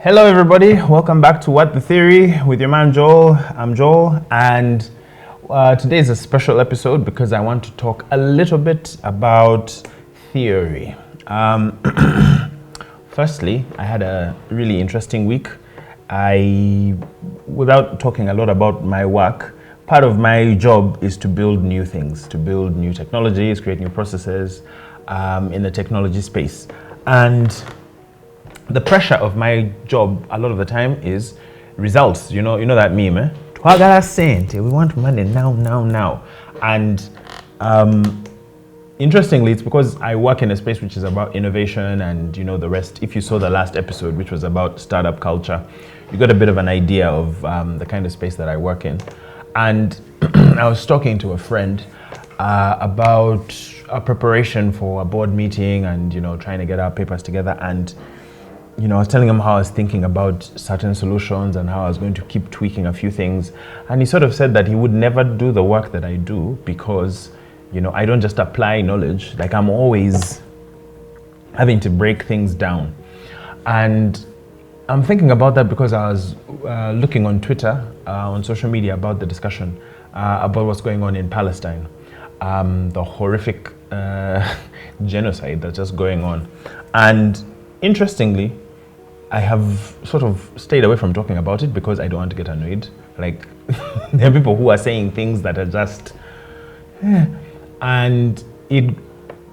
Hello, everybody. Welcome back to What the Theory with your man Joel. I'm Joel, and today is a special episode because I want to talk a little bit about theory. Firstly, I had a really interesting week. Without talking a lot about my work, part of my job is to build new things, to build new technologies, create new processes in the technology space. And the pressure of my job a lot of the time is results. You know that meme, eh? Twagala sent. We want money now. And interestingly, it's because I work in a space which is about innovation and the rest. If you saw the last episode, which was about startup culture, you got a bit of an idea of the kind of space that I work in. And I was talking to a friend about a preparation for a board meeting and trying to get our papers together. And I was telling him how I was thinking about certain solutions and how I was going to keep tweaking a few things. And he sort of said that he would never do the work that I do because, I don't just apply knowledge. Like, I'm always having to break things down. And I'm thinking about that because I was looking on Twitter, on social media, about the discussion about what's going on in Palestine, the horrific genocide that's just going on. And interestingly, I have sort of stayed away from talking about it because I don't want to get annoyed. Like, there are people who are saying things that are just... And it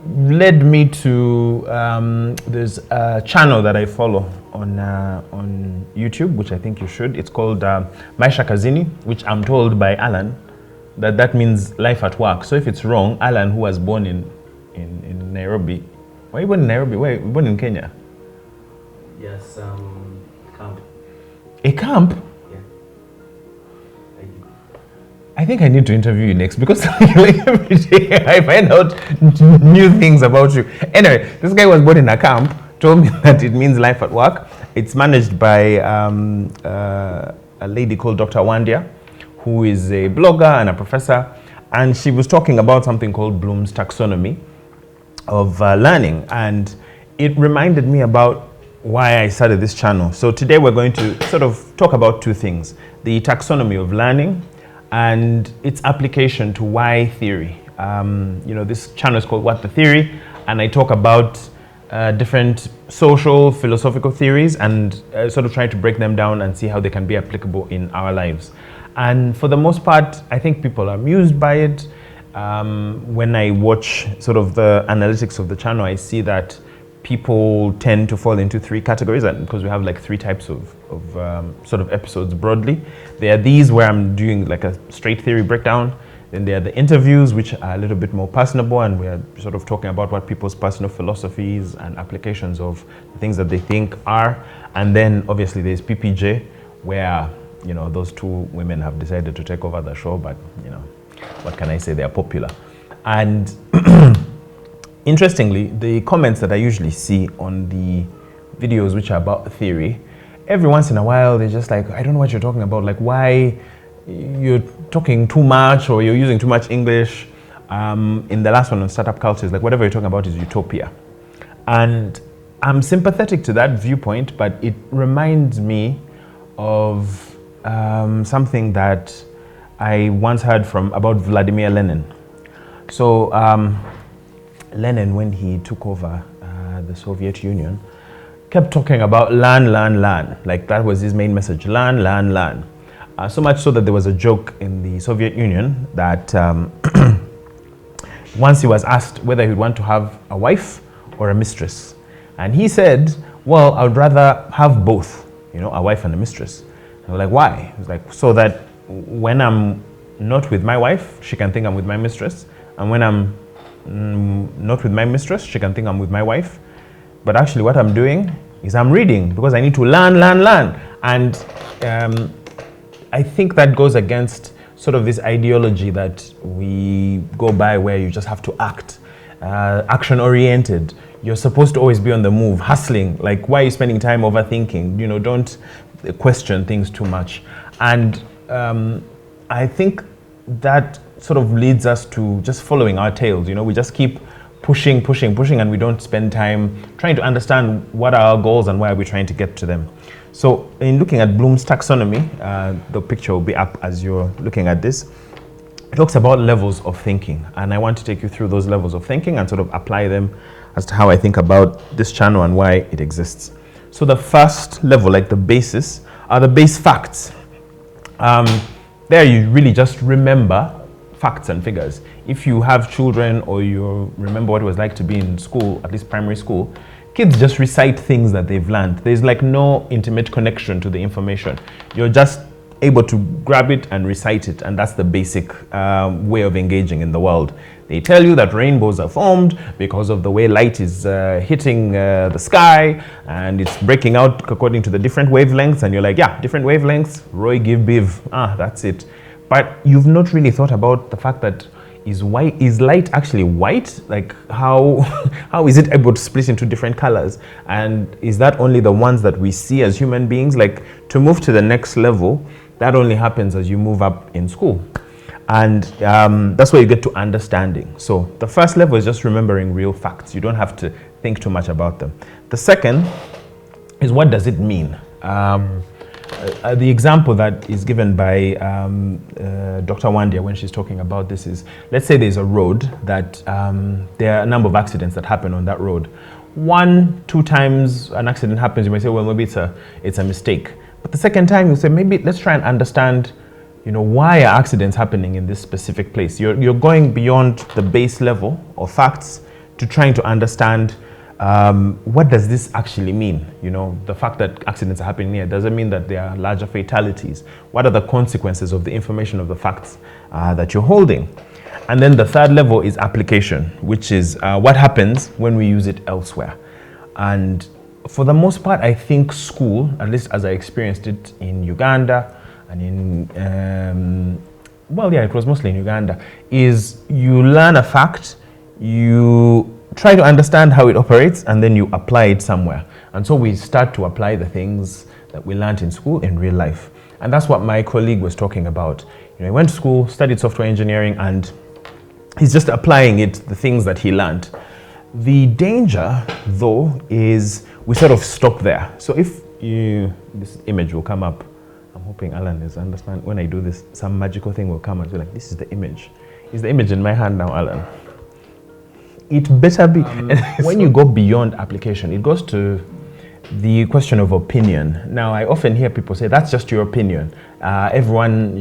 led me to... there's a channel that I follow on YouTube, which I think you should. It's called Maisha Kazini, which I'm told by Alan that means life at work. So if it's wrong, Alan, who was born in Nairobi... Why are you born in Nairobi? Why are you born in Kenya? Yes, camp. A camp? Yeah. I think I need to interview you next because like every day I find out new things about you. Anyway, this guy was born in a camp, told me that it means life at work. It's managed by a lady called Dr. Wandia, who is a blogger and a professor. And she was talking about something called Blooms Taxonomy of learning. And it reminded me about why I started this channel. So today we're going to sort of talk about two things: the taxonomy of learning and its application to why theory. This channel is called What the Theory, and I talk about different social, philosophical theories and sort of try to break them down and see how they can be applicable in our lives. And for the most part, I think people are amused by it. When I watch sort of the analytics of the channel, I see that people tend to fall into three categories, and because we have like three types of sort of episodes broadly. There are these where I'm doing like a straight theory breakdown. Then there are the interviews, which are a little bit more personable, and we are sort of talking about what people's personal philosophies and applications of the things that they think are. And then obviously there's PPJ, where those two women have decided to take over the show, but what can I say, they are popular. And interestingly, the comments that I usually see on the videos which are about theory, every once in a while, they're just like, I don't know what you're talking about. Like, why you're talking too much or you're using too much English. In the last one on startup culture, it's like whatever you're talking about is utopia. And I'm sympathetic to that viewpoint, but it reminds me of something that I once heard about Vladimir Lenin. So, Lenin, when he took over the Soviet Union, kept talking about learn. Like, that was his main message: learn. So much so that there was a joke in the Soviet Union that once he was asked whether he would want to have a wife or a mistress, and he said, well, I would rather have both, a wife and a mistress. And we're like, why? He was like, so that when I'm not with my wife, she can think I'm with my mistress, and when I'm not with my mistress, she can think I'm with my wife. But actually what I'm doing is I'm reading because I need to learn. And I think that goes against sort of this ideology that we go by, where you just have to act, action-oriented. You're supposed to always be on the move, hustling. Like, why are you spending time overthinking? Don't question things too much. And I think that sort of leads us to just following our tails. We just keep pushing, and we don't spend time trying to understand what are our goals and why are we trying to get to them. So in looking at Bloom's taxonomy, the picture will be up as you're looking at this. It talks about levels of thinking, and I want to take you through those levels of thinking and sort of apply them as to how I think about this channel and why it exists. So the first level, like the basis, are the base facts. There you really just remember facts and figures. If you have children or you remember what it was like to be in school, at least primary school, kids just recite things that they've learned. There's like no intimate connection to the information. You're just able to grab it and recite it, and that's the basic way of engaging in the world. They tell you that rainbows are formed because of the way light is hitting the sky, and it's breaking out according to the different wavelengths, and you're like, yeah, different wavelengths, Roy give biv, that's it. But you've not really thought about the fact that is light actually white? Like how is it able to split into different colors? And is that only the ones that we see as human beings? Like, to move to the next level, that only happens as you move up in school. And that's where you get to understanding. So the first level is just remembering real facts. You don't have to think too much about them. The second is, what does it mean? The example that is given by Dr. Wandia when she's talking about this is, let's say there's a road that there are a number of accidents that happen on that road. 1-2 times an accident happens, you may say, well, maybe it's a mistake. But the second time you say, maybe let's try and understand, why are accidents happening in this specific place? You're going beyond the base level of facts to trying to understand what does this actually mean? The fact that accidents are happening here doesn't mean that there are larger fatalities. What are the consequences of the information of the facts that you're holding? And then the third level is application, which is what happens when we use it elsewhere. And for the most part, I think school, at least as I experienced it in Uganda and it was mostly in Uganda, is you learn a fact, you try to understand how it operates, and then you apply it somewhere. And so we start to apply the things that we learned in school in real life. And that's what my colleague was talking about. He went to school, studied software engineering, and he's just applying the things that he learned. The danger, though, is we sort of stop there. So if this image will come up. I'm hoping Alan is understand. When I do this, some magical thing will come and be like, this is the image. Is the image in my hand now, Alan? It better be. When you go beyond application, it goes to the question of opinion. Now, I often hear people say, that's just your opinion. Everyone,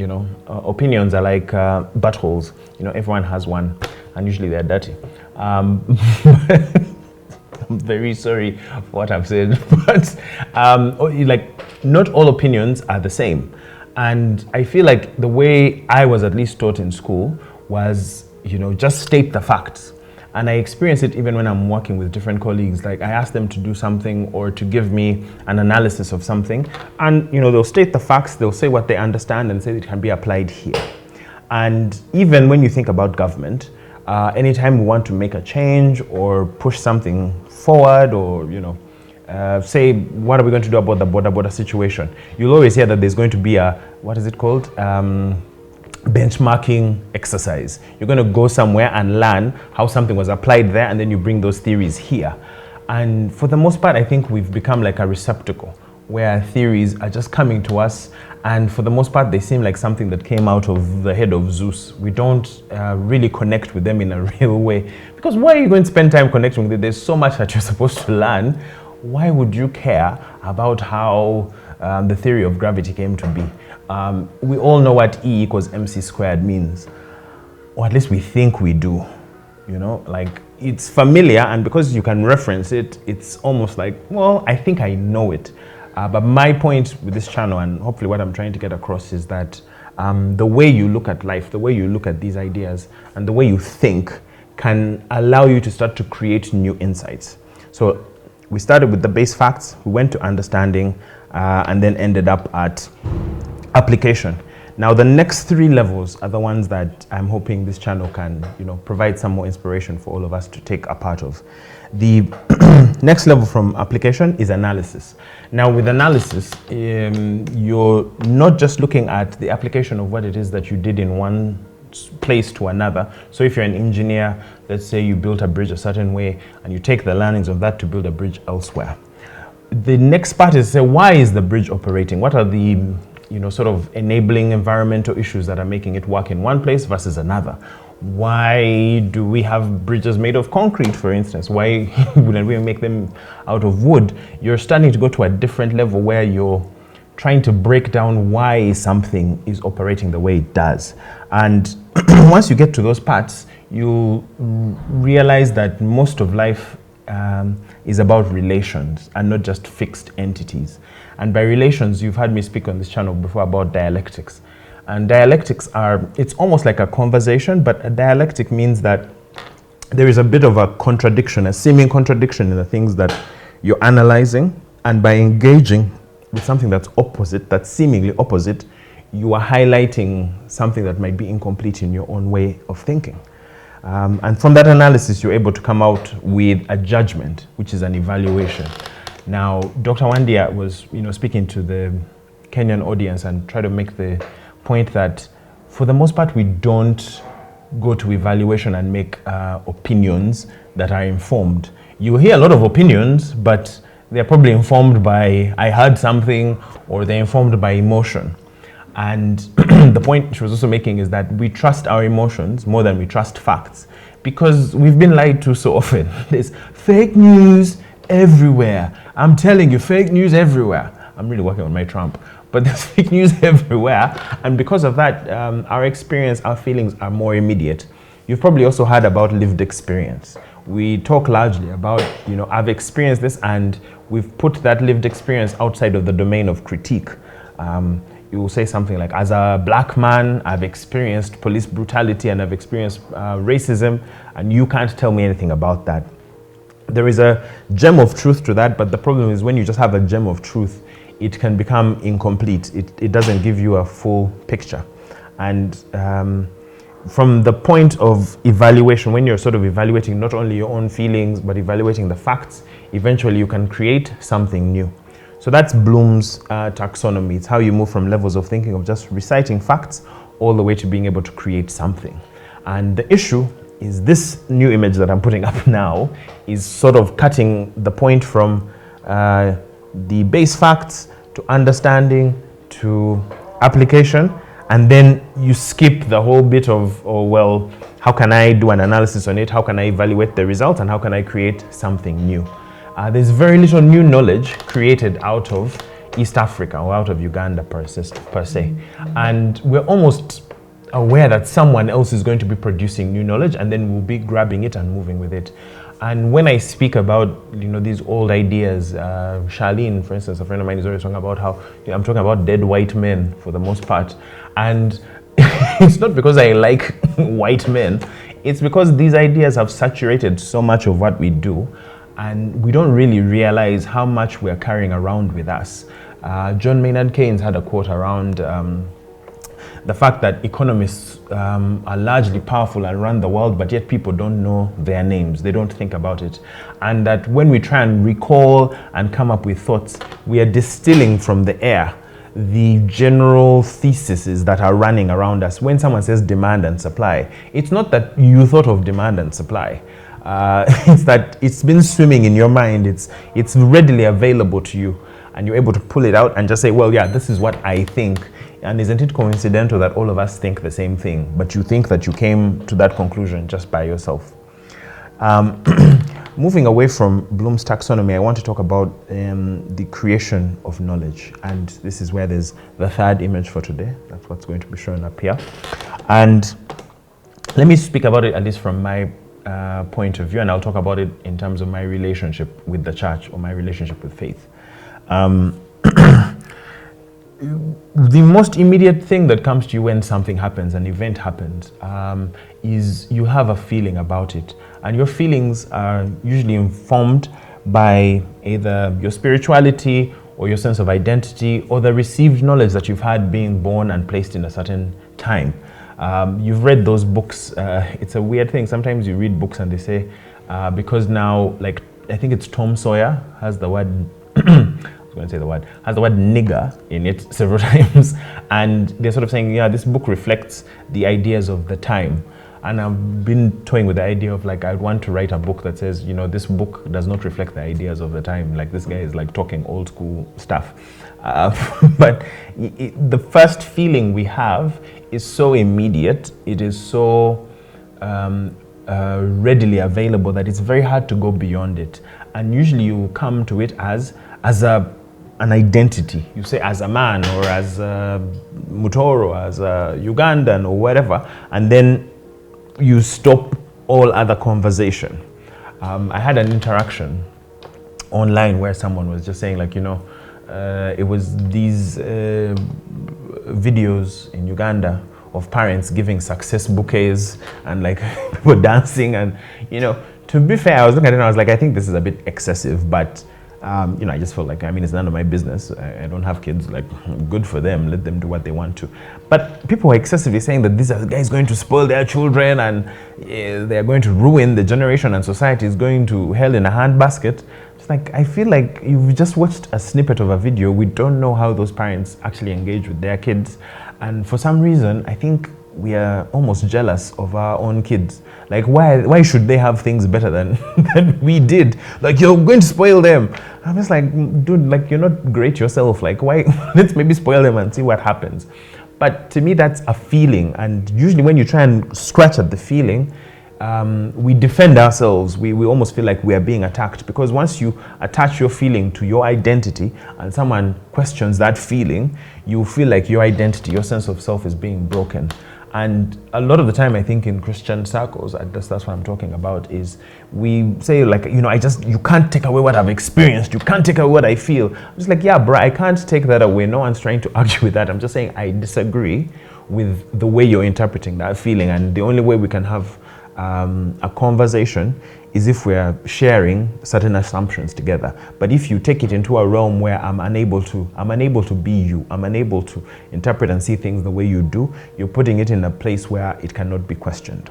opinions are like buttholes. Everyone has one, and usually they're dirty. I'm very sorry for what I've said, but not all opinions are the same. And I feel like the way I was at least taught in school was, just state the facts. And I experience it even when I'm working with different colleagues. Like, I ask them to do something or to give me an analysis of something, and they'll state the facts, they'll say what they understand and say it can be applied here. And even when you think about government, anytime we want to make a change or push something forward, or say, what are we going to do about the border situation, you'll always hear that there's going to be a, what is it called? Benchmarking exercise. You're going to go somewhere and learn how something was applied there, and then you bring those theories here. And for the most part, I think we've become like a receptacle where theories are just coming to us, and for the most part, they seem like something that came out of the head of Zeus. We don't really connect with them in a real way, because why are you going to spend time connecting with it? There's so much that you're supposed to learn. Why would you care about how the theory of gravity came to be? We all know what E equals mc squared means, or at least we think we do. Like, it's familiar, and because you can reference it, it's almost like, well, I think I know it. But my point with this channel, and hopefully what I'm trying to get across, is that the way you look at life, the way you look at these ideas, and the way you think can allow you to start to create new insights. So we started with the base facts, we went to understanding, and then ended up at application. Now, the next 3 levels are the ones that I'm hoping this channel can, provide some more inspiration for all of us to take a part of. The next level from application is analysis. Now, with analysis, you're not just looking at the application of what it is that you did in one place to another. So if you're an engineer, let's say you built a bridge a certain way, and you take the learnings of that to build a bridge elsewhere. the next part is say, why is the bridge operating? What are the sort of enabling environmental issues that are making it work in one place versus another? Why do we have bridges made of concrete, for instance? Why wouldn't we make them out of wood? You're starting to go to a different level where you're trying to break down why something is operating the way it does. And once you get to those parts, you realize that most of life is about relations and not just fixed entities. And by relations, you've heard me speak on this channel before about dialectics. And dialectics it's almost like a conversation, but a dialectic means that there is a bit of a contradiction, a seeming contradiction in the things that you're analyzing. And by engaging with something that's opposite, that's seemingly opposite, you are highlighting something that might be incomplete in your own way of thinking. And from that analysis, you're able to come out with a judgment, which is an evaluation. Now, Dr. Wandia was, speaking to the Kenyan audience and try to make the point that, for the most part, we don't go to evaluation and make opinions that are informed. You hear a lot of opinions, but they're probably informed by, I heard something, or they're informed by emotion. And the point she was also making is that we trust our emotions more than we trust facts, because we've been lied to so often. There's fake news everywhere. I'm telling you, fake news everywhere. I'm really working on my Trump, but there's fake news everywhere. And because of that, our experience, our feelings are more immediate. You've probably also heard about lived experience. We talk largely about, I've experienced this, and we've put that lived experience outside of the domain of critique. You will say something like, as a black man, I've experienced police brutality and I've experienced racism, and you can't tell me anything about that. There is a gem of truth to that, but the problem is when you just have a gem of truth, it can become incomplete. It doesn't give you a full picture. And from the point of evaluation, when you're sort of evaluating not only your own feelings, but evaluating the facts, eventually you can create something new. So that's Bloom's taxonomy. It's how you move from levels of thinking of just reciting facts all the way to being able to create something. And the issue is this new image that I'm putting up now is sort of cutting the point from the base facts to understanding to application, and then you skip the whole bit of, how can I do an analysis on it? How can I evaluate the results? And how can I create something new? There's very little new knowledge created out of East Africa or out of Uganda per se. And we're almost aware that someone else is going to be producing new knowledge, and then we'll be grabbing it and moving with it. And when I speak about, these old ideas, Charlene, for instance, a friend of mine, is always talking about how, I'm talking about dead white men for the most part. And it's not because I like white men, it's because these ideas have saturated so much of what we do, and we don't really realize how much we're carrying around with us. John Maynard Keynes had a quote around the fact that economists are largely powerful and run the world, but yet people don't know their names. They don't think about it. And that when we try and recall and come up with thoughts, we are distilling from the air the general theses that are running around us. When someone says demand and supply, it's not that you thought of demand and supply. It's that it's been swimming in your mind. It's readily available to you, and you're able to pull it out and just say, well, yeah, this is what I think. And isn't it coincidental that all of us think the same thing, but you think that you came to that conclusion just by yourself? Moving away from Bloom's taxonomy, I want to talk about the creation of knowledge. And this is where there's the third image for today. That's what's going to be shown up here. And let me speak about it at least from my point of view, and I'll talk about it in terms of my relationship with the church or my relationship with faith. The most immediate thing that comes to you when something happens, an event happens, is you have a feeling about it. And your feelings are usually informed by either your spirituality or your sense of identity or the received knowledge that you've had being born and placed in a certain time. You've read those books. It's a weird thing. Sometimes you read books and they say, because now, like, I think it's Tom Sawyer has the word, has the word nigger in it several times. And they're sort of saying, yeah, this book reflects the ideas of the time. And I've been toying with the idea of like, I want to write a book that says, you know, this book does not reflect the ideas of the time. Like this guy is like talking old school stuff. But the first feeling we have is so immediate. It is so readily available that it's very hard to go beyond it. And usually you come to it as an identity. You say as a man or as a Mutoro, as a Ugandan or whatever, and then you stop all other conversation. I had an interaction online where someone was just saying like, you know, it was these videos in Uganda of parents giving success bouquets and like people dancing, and you know, to be fair, I was looking at it and I was like, I think this is a bit excessive, but you know, I just felt like, I mean, it's none of my business. I don't have kids, like, good for them, let them do what they want to. But people were excessively saying that these are guys going to spoil their children and they're going to ruin the generation and society is going to hell in a handbasket. It's like, I feel like you've just watched a snippet of a video. We don't know how those parents actually engage with their kids. And for some reason, I think we are almost jealous of our own kids. Like, why should they have things better than we did? Like, you're going to spoil them. I'm just like, dude, like, you're not great yourself. Like, why? Let's maybe spoil them and see what happens. But to me, that's a feeling. And usually when you try and scratch at the feeling, we defend ourselves. We almost feel like we are being attacked, because once you attach your feeling to your identity and someone questions that feeling, you feel like your identity, your sense of self is being broken. And a lot of the time, I think in Christian circles, that's what I'm talking about, is we say like, you know, you can't take away what I've experienced. You can't take away what I feel. I'm just like, yeah, bro, I can't take that away. No one's trying to argue with that. I'm just saying I disagree with the way you're interpreting that feeling. And the only way we can have a conversation is if we're sharing certain assumptions together. But if you take it into a realm where I'm unable to be you, I'm unable to interpret and see things the way you do, you're putting it in a place where it cannot be questioned.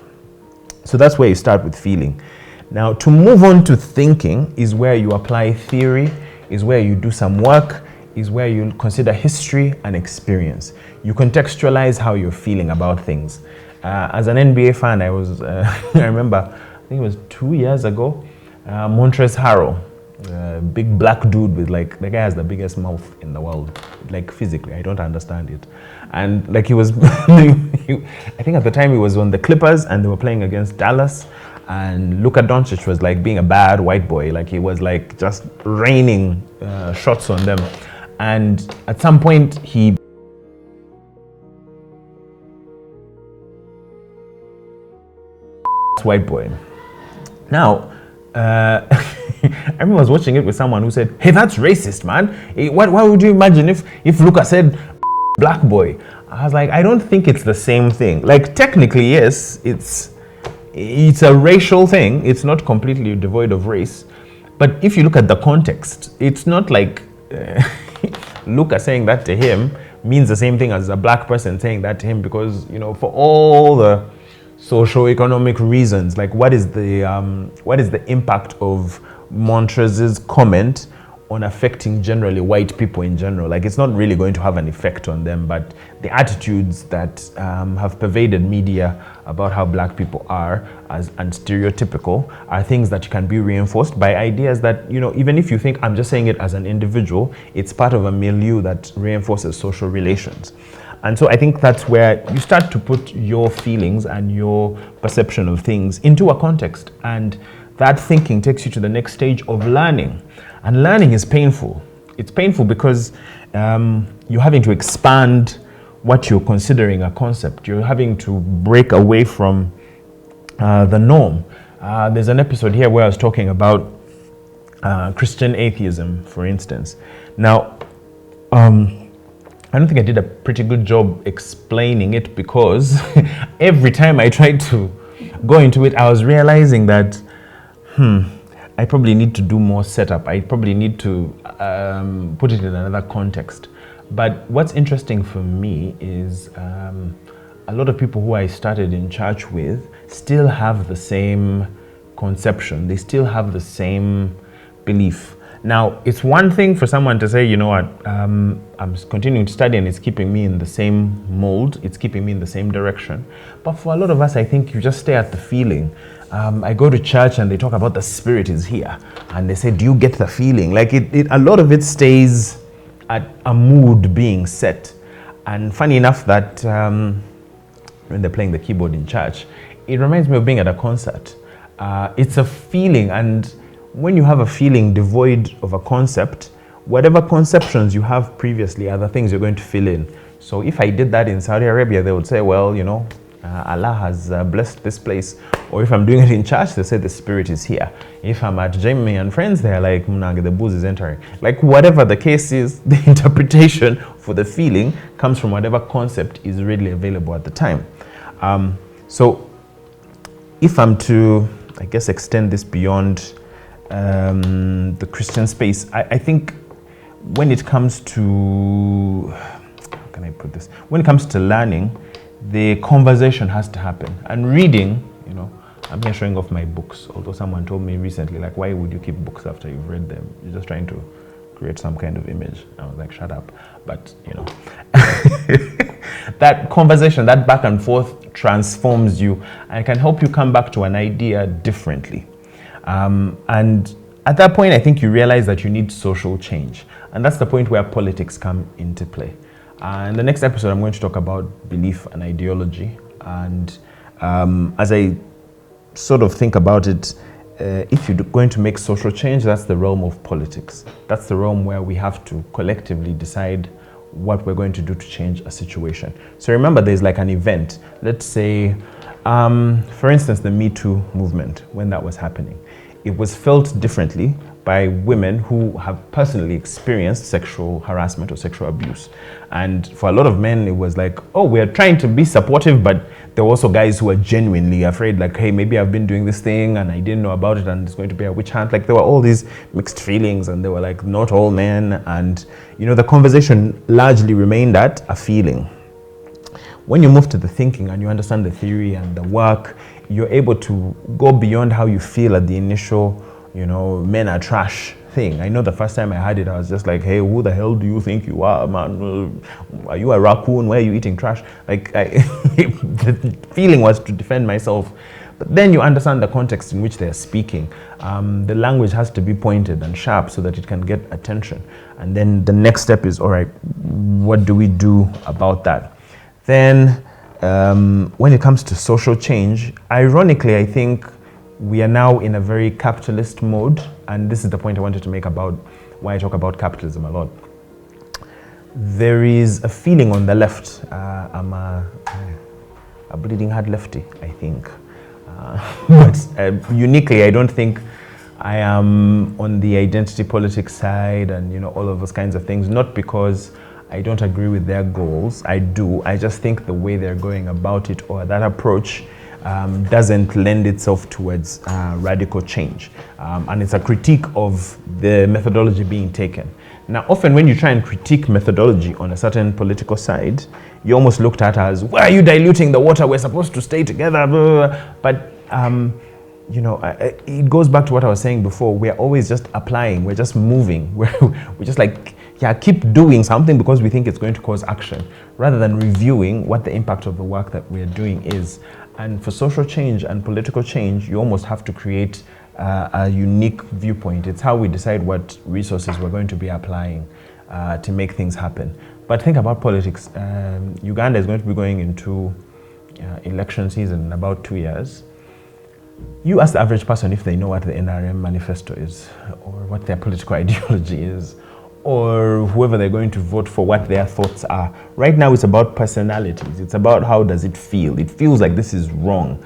So that's where you start with feeling. Now, to move on to thinking is where you apply theory, is where you do some work, is where you consider history and experience. You contextualize how you're feeling about things. As an NBA fan, I was, I remember, I think it was 2 years ago, Montrezl Harrell, big black dude with like, the guy has the biggest mouth in the world, like physically, I don't understand it. And like he was, I think at the time he was on the Clippers and they were playing against Dallas, and Luka Doncic was like being a bad white boy, like he was like just raining shots on them. And at some point he white boy. Now, I remember I was watching it with someone who said, hey, that's racist, man. Why would you imagine if Luka said black boy? I was like, I don't think it's the same thing. Like, technically, yes, it's a racial thing. It's not completely devoid of race. But if you look at the context, it's not like Luka saying that to him means the same thing as a black person saying that to him, because, you know, for all the socio-economic reasons, like what is the impact of Montrezl's comment on affecting generally white people in general? Like, it's not really going to have an effect on them, but the attitudes that have pervaded media about how black people are and stereotypical are things that can be reinforced by ideas that, you know, even if you think I'm just saying it as an individual, it's part of a milieu that reinforces social relations. And so I think that's where you start to put your feelings and your perception of things into a context. And that thinking takes you to the next stage of learning. And learning is painful. It's painful because you're having to expand what you're considering a concept. You're having to break away from the norm. There's an episode here where I was talking about Christian atheism, for instance. Now, I don't think I did a pretty good job explaining it, because every time I tried to go into it, I was realizing that, I probably need to do more setup. I probably need to put it in another context. But what's interesting for me is a lot of people who I started in church with still have the same conception. They still have the same belief. Now, it's one thing for someone to say, you know what, I'm continuing to study and it's keeping me in the same mold, it's keeping me in the same direction. But for a lot of us, I think you just stay at the feeling. I go to church and they talk about the Spirit is here. And they say, do you get the feeling? Like a lot of it stays at a mood being set. And funny enough that when they're playing the keyboard in church, it reminds me of being at a concert. It's a feeling, and when you have a feeling devoid of a concept, whatever conceptions you have previously are the things you're going to fill in. So if I did that in Saudi Arabia, they would say, well, you know, Allah has blessed this place. Or if I'm doing it in church, they say the Spirit is here. If I'm at Jamie and friends, they're like, the booze is entering. Like whatever the case is, the interpretation for the feeling comes from whatever concept is readily available at the time. So if I'm to, I guess, extend this beyond the Christian space, I think when it comes to, how can I put this? When it comes to learning, the conversation has to happen. And reading, you know, I'm here showing off my books, although someone told me recently, like, why would you keep books after you've read them? You're just trying to create some kind of image. I was like, shut up. But, you know, that conversation, that back and forth transforms you and can help you come back to an idea differently. And at that point, I think you realize that you need social change. And that's the point where politics come into play. In the next episode, I'm going to talk about belief and ideology. And as I sort of think about it, if you're going to make social change, that's the realm of politics. That's the realm where we have to collectively decide what we're going to do to change a situation. So remember, there's like an event. Let's say, for instance, the Me Too movement, when that was happening, it was felt differently by women who have personally experienced sexual harassment or sexual abuse. And for a lot of men, it was like, oh, we're trying to be supportive, but there were also guys who were genuinely afraid, like, hey, maybe I've been doing this thing and I didn't know about it and it's going to be a witch hunt. Like there were all these mixed feelings and they were like, not all men. And, you know, the conversation largely remained at a feeling. When you move to the thinking and you understand the theory and the work, you're able to go beyond how you feel at the initial, you know, men are trash thing. I know the first time I had it, I was just like, hey, who the hell do you think you are, man? Are you a raccoon? Why are you eating trash? Like, the feeling was to defend myself. But then you understand the context in which they are speaking. The language has to be pointed and sharp so that it can get attention. And then the next step is, all right, what do we do about that? Then when it comes to social change, ironically, I think we are now in a very capitalist mode, and this is the point I wanted to make about why I talk about capitalism a lot. There is a feeling on the left. I'm a bleeding heart lefty, I think. But uniquely, I don't think I am on the identity politics side and, you know, all of those kinds of things, not because I don't agree with their goals. I do. I just think the way they're going about it, or that approach, doesn't lend itself towards radical change. And it's a critique of the methodology being taken. Now, often when you try and critique methodology on a certain political side, you're almost looked at as, why are you diluting the water? We're supposed to stay together. Blah, blah, blah. But, you know, it goes back to what I was saying before. We're always just applying. We're just moving. We're just like, yeah, keep doing something because we think it's going to cause action, rather than reviewing what the impact of the work that we're doing is. And for social change and political change, you almost have to create a unique viewpoint. It's how we decide what resources we're going to be applying to make things happen. But think about politics. Uganda is going to be going into election season in about 2 years. You ask the average person if they know what the NRM manifesto is, or what their political ideology is, or whoever they're going to vote for, what their thoughts are. Right now it's about personalities. It's about how does it feel. It feels like this is wrong.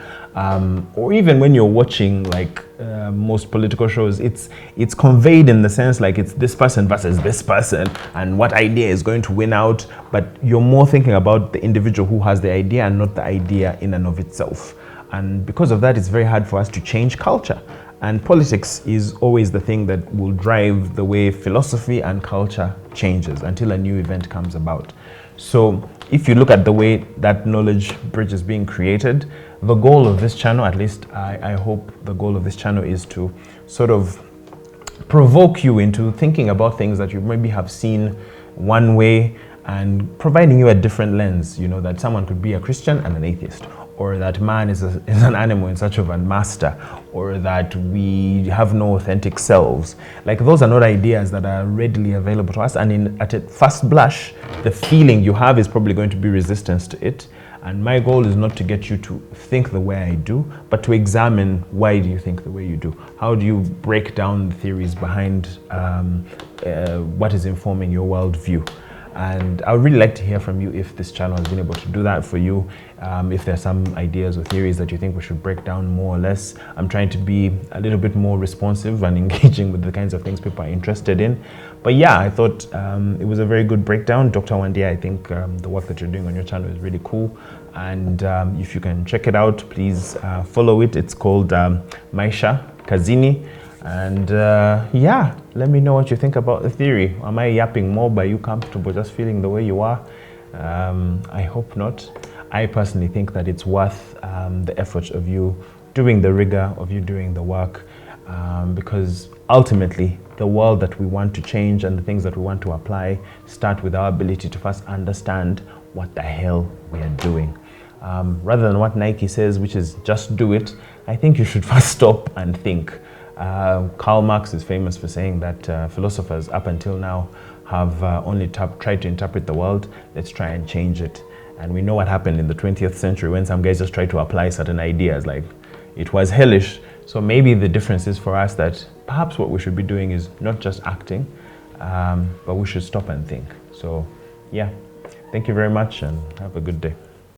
Or even when you're watching like most political shows, it's conveyed in the sense like it's this person versus this person and what idea is going to win out, but you're more thinking about the individual who has the idea and not the idea in and of itself. And because of that, it's very hard for us to change culture. And politics is always the thing that will drive the way philosophy and culture changes until a new event comes about. So if you look at the way that knowledge bridge is being created, the goal of this channel, at least I hope the goal of this channel, is to sort of provoke you into thinking about things that you maybe have seen one way, and providing you a different lens, you know, that someone could be a Christian and an atheist, or that man is an animal in search of a master, or that we have no authentic selves. Like, those are not ideas that are readily available to us, and at a first blush, the feeling you have is probably going to be resistance to it. And my goal is not to get you to think the way I do, but to examine, why do you think the way you do? How do you break down the theories behind what is informing your worldview? And I would really like to hear from you if this channel has been able to do that for you. If there's some ideas or theories that you think we should break down more or less. I'm trying to be a little bit more responsive and engaging with the kinds of things people are interested in. But yeah, I thought it was a very good breakdown. Dr. Wandia, I think the work that you're doing on your channel is really cool. And if you can check it out, please follow it. It's called Maisha Kazini. And yeah, let me know what you think about the theory. Am I yapping more? Are you comfortable just feeling the way you are? I hope not. I personally think that it's worth the effort of you doing the rigor, of you doing the work, because ultimately the world that we want to change and the things that we want to apply start with our ability to first understand what the hell we are doing. Rather than what Nike says, which is just do it, I think you should first stop and think. Karl Marx is famous for saying that philosophers up until now have only tried to interpret the world. Let's try and change it. And we know what happened in the 20th century when some guys just tried to apply certain ideas. Like, it was hellish. So maybe the difference is for us that perhaps what we should be doing is not just acting, but we should stop and think. So yeah, thank you very much and have a good day.